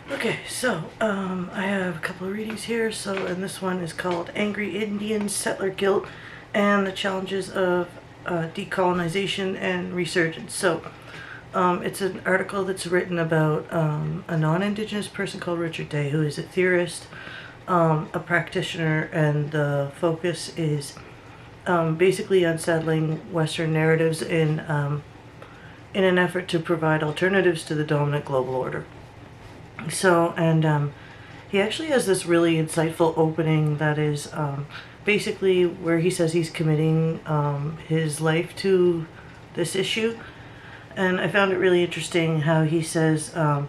Okay, so I have a couple of readings here. And this one is called Angry Indians, Settler Guilt, and the Challenges of Decolonization and Resurgence. It's an article that's written about a non-Indigenous person called Richard Day, who is a theorist, a practitioner, and the focus is basically unsettling Western narratives in an effort to provide alternatives to the dominant global order. He actually has this really insightful opening that is basically where he says he's committing his life to this issue. And I found it really interesting how he says that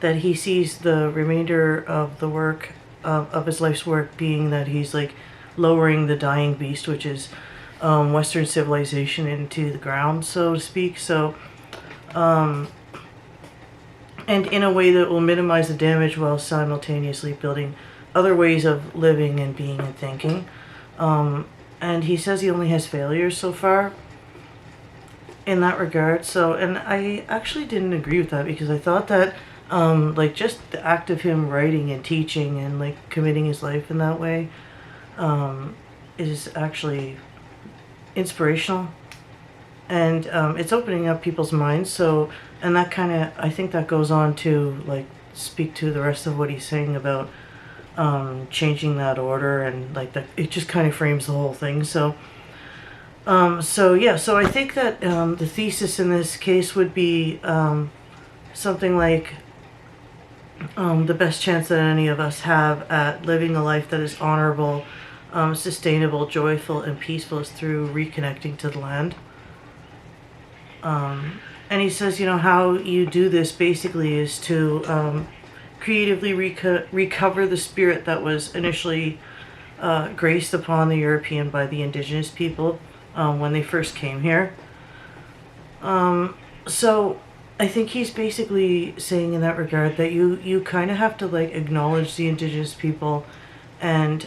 he sees the remainder of the work, of his life's work, being that he's like lowering the dying beast, which is Western civilization, into the ground, so to speak. And in a way that will minimize the damage while simultaneously building other ways of living and being and thinking. And he says he only has failures so far in that regard. And I actually didn't agree with that, because I thought that like just the act of him writing and teaching and like committing his life in that way is actually inspirational. And it's opening up people's minds. And that kind of, I think that goes on to like speak to the rest of what he's saying about changing that order, and like that it just kind of frames the whole thing. So I think that the thesis in this case would be something like the best chance that any of us have at living a life that is honorable, sustainable, joyful, and peaceful is through reconnecting to the land. And he says, how you do this basically is to creatively recover the spirit that was initially graced upon the European by the indigenous people when they first came here. So I think he's basically saying in that regard that you kind of have to like acknowledge the indigenous people and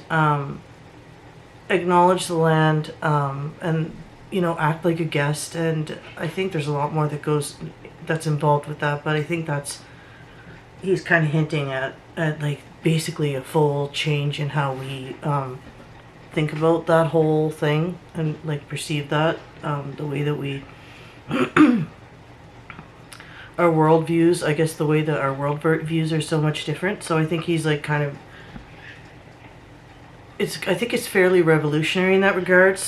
acknowledge the land, and act like a guest. And I think there's a lot more that's involved with that, but I think he's kind of hinting at like basically a full change in how we think about that whole thing and like perceive that, the way that we our worldviews, I guess the way that our world views are so much different. So I think he's like kind of, I think it's fairly revolutionary in that regard.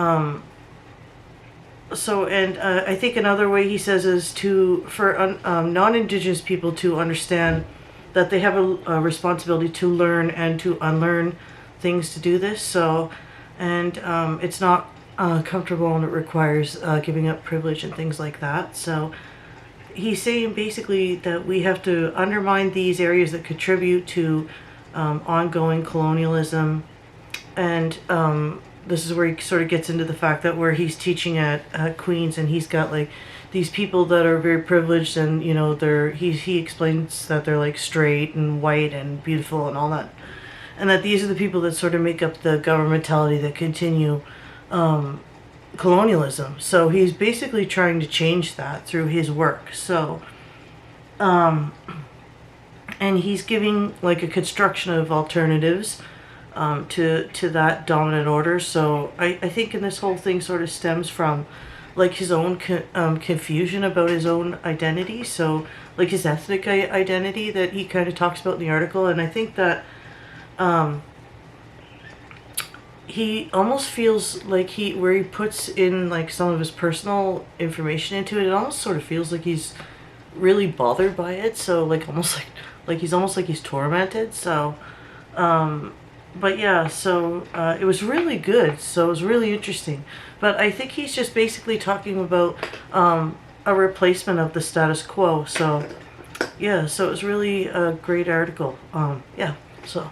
I think another way he says is for non-Indigenous people to understand that they have a responsibility to learn and to unlearn things to do this. It's not comfortable, and it requires giving up privilege and things like that. So he's saying basically that we have to undermine these areas that contribute to ongoing colonialism. And this is where he sort of gets into the fact that where he's teaching at Queen's, and he's got like these people that are very privileged, and he explains that they're like straight and white and beautiful and all that, and that these are the people that sort of make up the governmentality that continue colonialism. So he's basically trying to change that through his work. And he's giving like a construction of alternatives to that dominant order. So I think in this whole thing sort of stems from like his own confusion about his own identity. So like his ethnic identity that he kind of talks about in the article. And I think that he almost feels like where he puts in like some of his personal information into it, it almost sort of feels like he's really bothered by it. So like almost like he's tormented. But yeah, it was really good. So it was really interesting. But I think he's just basically talking about a replacement of the status quo. So yeah, so it was really a great article. Yeah, so.